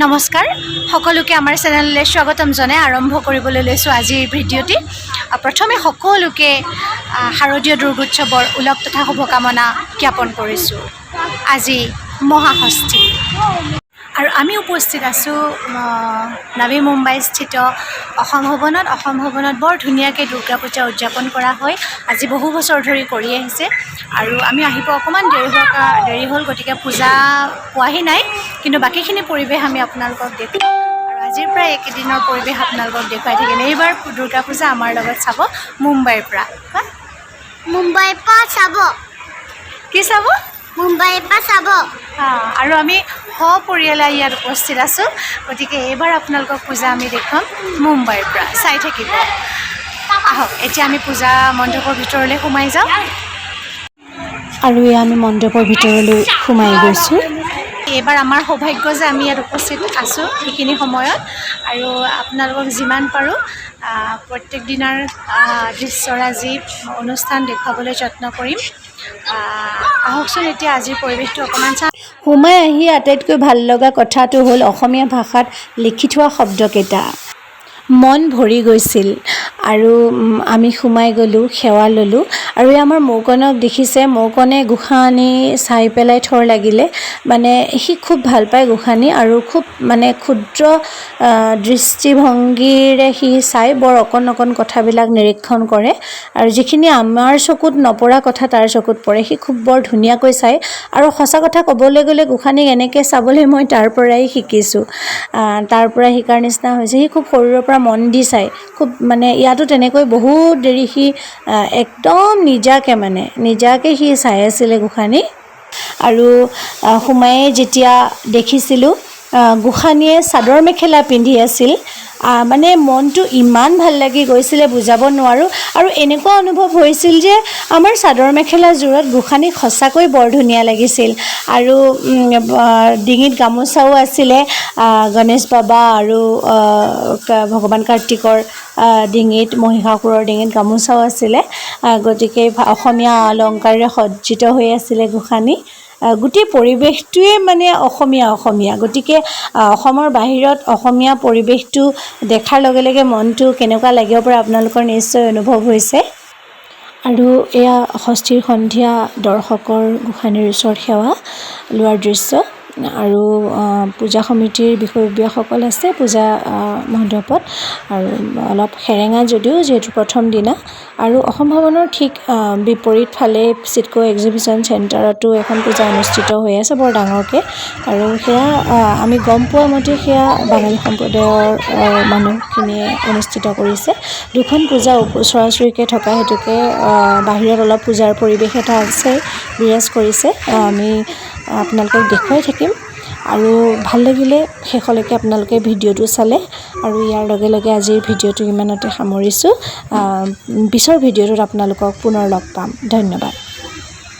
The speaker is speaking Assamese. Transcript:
নমস্কাৰ সকলোকে আমাৰ চেনেললৈ স্বাগতম জনাই আৰম্ভ কৰিবলৈ লৈছোঁ আজিৰ ভিডিঅ'টি। প্ৰথমে সকলোকে শাৰদীয় দুৰ্গোৎসৱৰ উলগ তথা শুভকামনা জ্ঞাপন কৰিছোঁ। আজি মহাষষ্ঠী আৰু আমি উপস্থিত আছোঁ নবী মুম্বাই স্থিত অসম ভৱনত বৰ ধুনীয়াকৈ দুৰ্গা পূজা উদযাপন কৰা হয়। আজি বহু বছৰ ধৰি কৰি আহিছে আৰু আমি আহিব অকণমান দেৰি হ'ল, গতিকে পূজা পোৱাহি নাই, কিন্তু বাকীখিনি পৰিৱেশ আমি আপোনালোকক দেখুৱাম আৰু আজিৰ পৰা একেদিনৰ পৰিৱেশ আপোনালোকক দেখুৱাই থাকিম। এইবাৰ দুৰ্গা পূজা আমাৰ লগত চাব মুম্বাইৰ পৰা। মুম্বাইৰ পৰা চাব। কি চাব? মুম্বাইৰ পৰা চাব। আৰু আমি সপৰিয়ালে ইয়াত উপস্থিত আছোঁ, গতিকে এইবাৰ আপোনালোকক পূজা আমি দেখুৱাম মুম্বাইৰ পৰা। চাই থাকিব। আহক এতিয়া আমি পূজা মণ্ডপৰ ভিতৰলৈ সোমাই যাওঁ। আৰু এয়া আমি মণ্ডপৰ ভিতৰলৈ সোমাই গৈছোঁ। এইবাৰ আমাৰ সৌভাগ্য যে আমি ইয়াত উপস্থিত আছোঁ সেইখিনি সময়ত, আৰু আপোনালোকক যিমান পাৰোঁ প্ৰত্যেক দিনাৰ দৃশ্যৰাজী অনুষ্ঠান দেখুৱাবলৈ যত্ন কৰিম। আহকচোন এতিয়া আজিৰ পৰিৱেশটো অকণমান চাওঁ। সোমাই আহি আটাইতকৈ ভাল লগা কথাটো হ'ল অসমীয়া ভাষাত লিখি থোৱা শব্দকেইটা। মন ভৰি গৈছিল আৰু আমি সোমাই গ'লোঁ, সেৱা ল'লোঁ। আৰু এই আমাৰ মৌকণক দেখিছে, মৌকণে গোঁসানী চাই পেলাই থৰ লাগিলে। মানে সি খুব ভাল পায় গোঁসানী আৰু খুব মানে ক্ষুদ্ৰ দৃষ্টিভংগীৰে সি চাই বৰ অকণ কথাবিলাক নিৰীক্ষণ কৰে, আৰু যিখিনি আমাৰ চকুত নপৰা কথা তাৰ চকুত পৰে। সি খুব বৰ ধুনীয়াকৈ চায়, আৰু সঁচা কথা ক'বলৈ গ'লে গোঁসানীক এনেকৈ চাবলৈ মই তাৰ পৰাই শিকিছোঁ। তাৰ পৰা শিকাৰ নিচিনা হৈছে। সি খুব সৰুৰে পৰা মন দি চায়, খুব মানে ইয়াতো তেনেকৈ বহুত দেৰি সি একদম নিজাকৈ সি চাই আছিলে গোঁসানী। আৰু সোমায়ে যেতিয়া দেখিছিলোঁ গোঁসানীয়ে চাদৰ মেখেলা পিন্ধি আছিল, মানে মনটো ইমান ভাল লাগি গৈছিলে বুজাব নোৱাৰোঁ। আৰু এনেকুৱা অনুভৱ হৈছিল যে আমাৰ চাদৰ মেখেলাযোৰত গোঁসানীক সঁচাকৈ বৰ ধুনীয়া লাগিছিল। আৰু ডিঙিত গামোচাও আছিলে, গণেশ বাবা আৰু ভগৱান কাৰ্তিকৰ ডিঙিত, মহিষাসুৰৰ ডিঙিত গামোচাও আছিলে। গতিকে অসমীয়া অলংকাৰেৰে সজ্জিত হৈ আছিলে গোঁসানী। গোটেই পৰিৱেশটোৱে মানে অসমীয়া। গতিকে অসমৰ বাহিৰত অসমীয়া পৰিৱেশটো দেখাৰ লগে লগে মনটো কেনেকুৱা লাগিব পাৰে আপোনালোকৰ নিশ্চয় অনুভৱ হৈছে। আৰু এয়া ষষ্ঠীৰ সন্ধিয়া দৰ্শকৰ গোঁসানীৰ ওচৰত সেৱা লোৱাৰ দৃশ্য। আৰু পূজা সমিতিৰ বিষয়ববীয়াসকল আছে পূজা মণ্ডপত, আৰু অলপ সেৰেঙা যদিও যিহেতু প্ৰথম দিনা। আৰু অসম ভৱনৰ ঠিক বিপৰীত ফালে চিটকো এক্সিবিশ্যন চেণ্টাৰতো এখন পূজা অনুষ্ঠিত হৈ আছে বৰ ডাঙৰকৈ। আৰু সেয়া আমি গম পোৱা মতে সেয়া বাঙালী সম্প্ৰদায়ৰ মানুহখিনিয়ে অনুষ্ঠিত কৰিছে। দুখন পূজা ওচৰা-ওচৰিকৈ থকা হেতুকে বাহিৰত অলপ পূজাৰ পৰিৱেশ এটা আছে, বিৰাজ কৰিছে। আমি আপোনালোকক দেখুৱাই থাকিম, আৰু ভাল লাগিলে শেষলৈকে আপোনালোকে ভিডিঅ'টো চালে। আৰু ইয়াৰ লগে লগে আজিৰ ভিডিঅ'টো ইমানতে সামৰিছোঁ। পিছৰ ভিডিঅ'টোত আপোনালোকক পুনৰ লগ পাম। ধন্যবাদ।